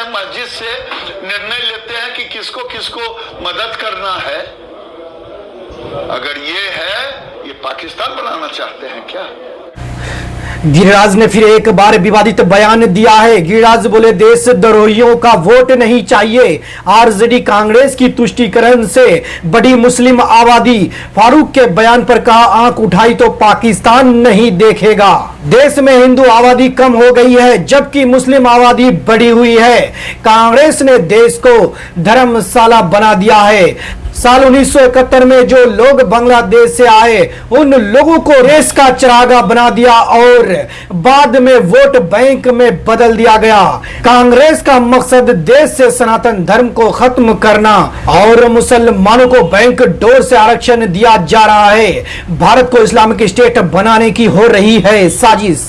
हैं, मस्जिद से निर्णय लेते हैं कि किसको किसको मदद करना है। अगर ये है, ये पाकिस्तान बनाना चाहते हैं क्या? गिरिराज ने फिर एक बार विवादित बयान दिया है। गिरिराज बोले देशद्रोहियों का वोट नहीं चाहिए। आरजेडी कांग्रेस की तुष्टीकरण से बड़ी मुस्लिम आबादी। फारूक के बयान पर कहा, आंख उठाई तो पाकिस्तान नहीं देखेगा। देश में हिंदू आबादी कम हो गई है जबकि मुस्लिम आबादी बढ़ी हुई है। कांग्रेस ने देश को धर्मशाला बना दिया है। साल 1971 में जो लोग बांग्लादेश से आए उन लोगों को देश का चरागा बना दिया और बाद में वोट बैंक में बदल दिया गया। कांग्रेस का मकसद देश से सनातन धर्म को खत्म करना और मुसलमानों को बैंक डोर से आरक्षण दिया जा रहा है। भारत को इस्लामिक स्टेट बनाने की हो रही है साजिश।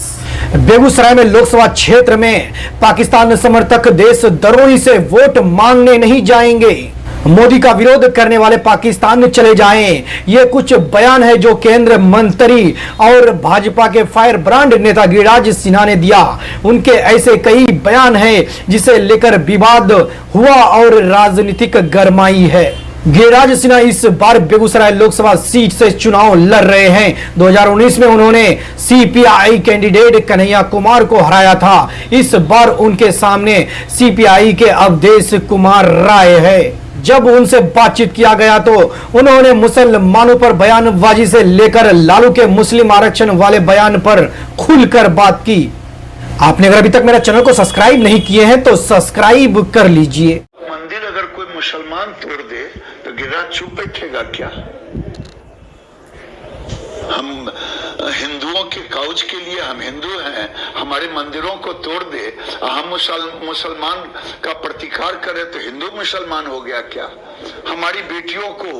बेगूसराय में लोकसभा क्षेत्र में पाकिस्तान समर्थक देशद्रोही से वोट मांगने नहीं जाएंगे। मोदी का विरोध करने वाले पाकिस्तान चले जाएं। ये कुछ बयान है जो केंद्र मंत्री और भाजपा के फायर ब्रांड नेता गिरिराज सिन्हा ने दिया। उनके ऐसे कई बयान हैं जिसे लेकर विवाद हुआ और राजनीतिक गरमाई है। गिरिराज सिन्हा इस बार बेगूसराय लोकसभा सीट से चुनाव लड़ रहे हैं। 2019 में उन्होंने सीपीआई कैंडिडेट कन्हैया कुमार को हराया था। इस बार उनके सामने सीपीआई के अवधेश कुमार राय है। जब उनसे बातचीत किया गया तो उन्होंने मुसलमानों पर बयानबाजी से लेकर लालू के मुस्लिम आरक्षण वाले बयान पर खुलकर बात की। आपने अगर अभी तक मेरा चैनल को सब्सक्राइब नहीं किए हैं तो सब्सक्राइब कर लीजिए। मंदिर अगर कोई मुसलमान तोड़ दे तो गिरिराज चुप बैठेगा क्या? हम हिंदुओं के काउज के लिए, हम हिंदू हैं, हमारे मंदिरों को तोड़ दे, हम मुसलमान का प्रतिकार करें तो हिंदू मुसलमान हो गया क्या? हमारी बेटियों को,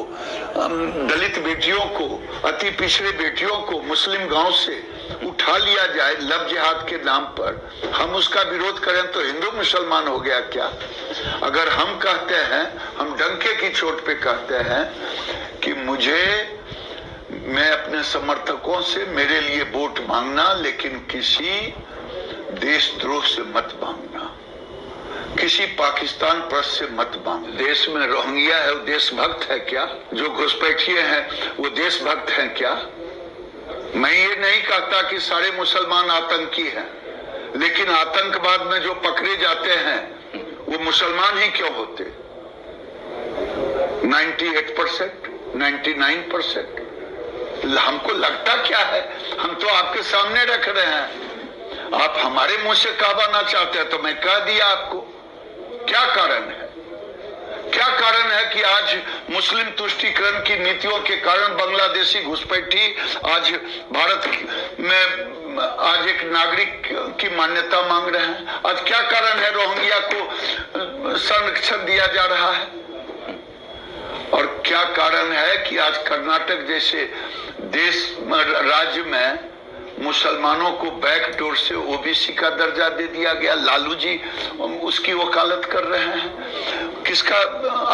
दलित बेटियों को, अति पिछड़े बेटियों को मुस्लिम गांव से उठा लिया जाए लव जिहाद के नाम पर, हम उसका विरोध करें तो हिंदू मुसलमान हो गया क्या? अगर हम कहते हैं, हम डंके की चोट पे कहते हैं कि मैं अपने समर्थकों से मेरे लिए वोट मांगना, लेकिन किसी देशद्रोह से मत मांगना, किसी पाकिस्तान पर से मत मांगना। देश में रोहिंग्या है, वो देशभक्त है क्या? जो घुसपैठिए हैं वो देशभक्त हैं क्या? मैं ये नहीं कहता कि सारे मुसलमान आतंकी हैं, लेकिन आतंकवाद में जो पकड़े जाते हैं वो मुसलमान ही क्यों होते? 98%, 99%। हमको लगता क्या है? हम तो आपके सामने रख रहे हैं। आप हमारे मुंह से कहना चाहते हैं तो मैं कह दिया आपको। क्या कारण है? क्या कारण है कि आज मुस्लिम तुष्टीकरण की नीतियों के कारण बांग्लादेशी घुसपैठी आज भारत में आज एक नागरिक की मान्यता मांग रहे हैं? आज क्या कारण है रोहिंग्या को संरक्षण दिया जा रहा है? और क्या कारण है कि आज कर्नाटक जैसे राज्य में मुसलमानों को बैकडोर से ओबीसी का दर्जा दे दिया गया? लालू जी उसकी वकालत कर रहे हैं। किसका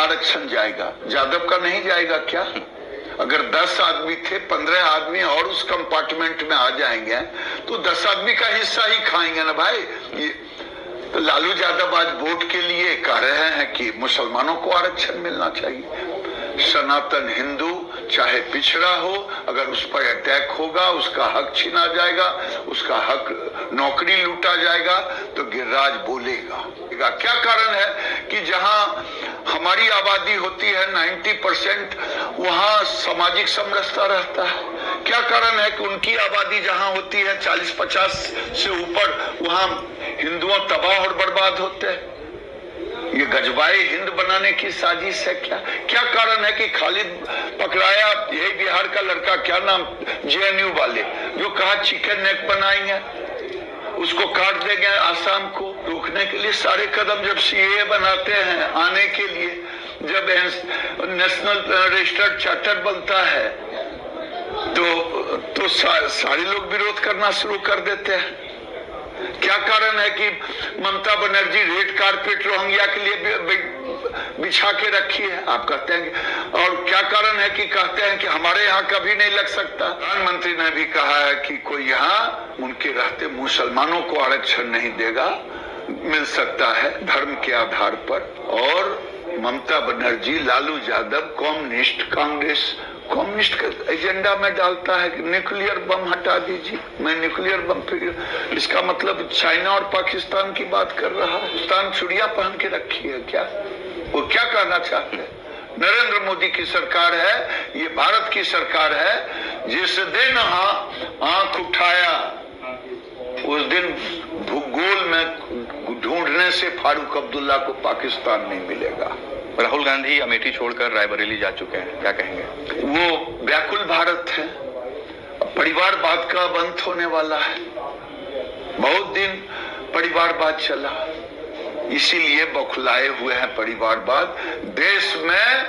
आरक्षण जाएगा? यादव का नहीं जाएगा क्या? अगर 10 आदमी थे, 15 आदमी और उस कंपार्टमेंट में आ जाएंगे तो 10 आदमी का हिस्सा ही खाएंगे ना भाई। तो लालू यादव आज वोट के लिए कह रहे हैं कि मुसलमानों को आरक्षण मिलना चाहिए। सनातन हिंदू चाहे पिछड़ा हो, अगर उस पर अटैक होगा, उसका हक छीना जाएगा, उसका हक नौकरी लूटा जाएगा तो गिरिराज बोलेगा। क्या कारण है कि जहां हमारी आबादी होती है 90%, वहां सामाजिक समरसता रहता है? क्या कारण है कि उनकी आबादी जहां होती है 40-50 से ऊपर, वहां हिंदुओं तबाह और बर्बाद होते हैं? ये गजबाए हिंद बनाने की साजिश है क्या? क्या कारण है कि खालिद पकड़ाया, यही बिहार का लड़का, क्या नाम, जेएनयू वाले, जो कहा चिकन नेक बनाएंगे, उसको काट देंगे आसाम को रोकने के लिए सारे कदम जब सीए बनाते हैं आने के लिए, जब नेशनल रजिस्टर्ड चार्टर बनता है तो सारे लोग विरोध करना शुरू कर देते हैं। क्या कारण है कि Mamata Banerjee red carpet Rohingya के लिए बिछा के रखी है? आप कहते हैं। और क्या कारण है कि कहते हैं कि हमारे यहाँ कभी नहीं लग सकता? प्रधानमंत्री ने भी कहा है कि कोई यहाँ उनके रहते मुसलमानों को आरक्षण नहीं देगा मिल सकता है धर्म के आधार पर। और ममता बनर्जी, लालू यादव कम्युनिस्ट का एजेंडा में डालता है कि न्यूक्लियर बम हटा दीजिए, मैं न्यूक्लियर बम फिर, इसका मतलब चाइना और पाकिस्तान की बात कर रहा है। पाकिस्तान चूड़ियां पहन के रखी है क्या? वो क्या कहना चाहते हैं? नरेंद्र मोदी की सरकार है, ये भारत की सरकार है। जिस दिन आंख उठाया उस दिन भूगोल में ढूंढने से फारूक अब्दुल्ला को पाकिस्तान नहीं मिलेगा। राहुल गांधी अमेठी छोड़कर रायबरेली जा चुके हैं, क्या कहेंगे? वो व्याकुल भारत है, परिवारवाद का अंत होने वाला है। बहुत दिन परिवारवाद चला, इसीलिए बौखलाए हुए हैं परिवारवाद। देश में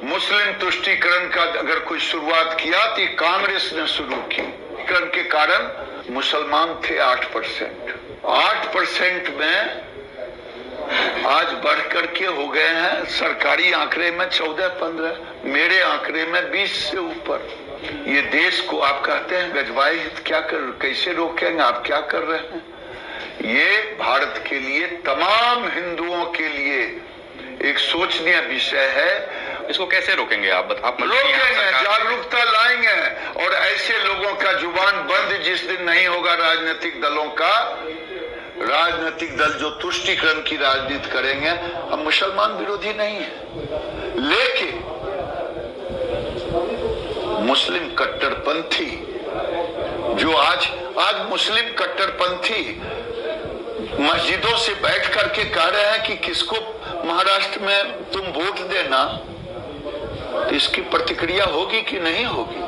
मुस्लिम तुष्टीकरण का अगर कोई शुरुआत किया तो कांग्रेस ने शुरू की। के कारण मुसलमान थे 8% में आज बढ़ करके हो गए हैं सरकारी आंकड़े में 14-15, मेरे आंकड़े में 20 से ऊपर। ये देश को आप कहते हैं गजवाई हित, कैसे रोकेंगे? आप क्या कर रहे हैं? ये भारत के लिए, तमाम हिंदुओं के लिए एक सोचनीय विषय है। इसको कैसे रोकेंगे आप रोकेंगे, जागरूकता लाएंगे और ऐसे लोगों का जुबान बंद जिस दिन नहीं होगा राजनीतिक दलों का। राजनीतिक दल जो तुष्टीकरण की राजनीति करेंगे, हम मुसलमान विरोधी नहीं है, लेकिन मुस्लिम कट्टरपंथी जो आज मुस्लिम कट्टरपंथी मस्जिदों से बैठ करके कह रहे हैं कि किसको महाराष्ट्र में तुम वोट देना, तो इसकी प्रतिक्रिया होगी कि नहीं होगी?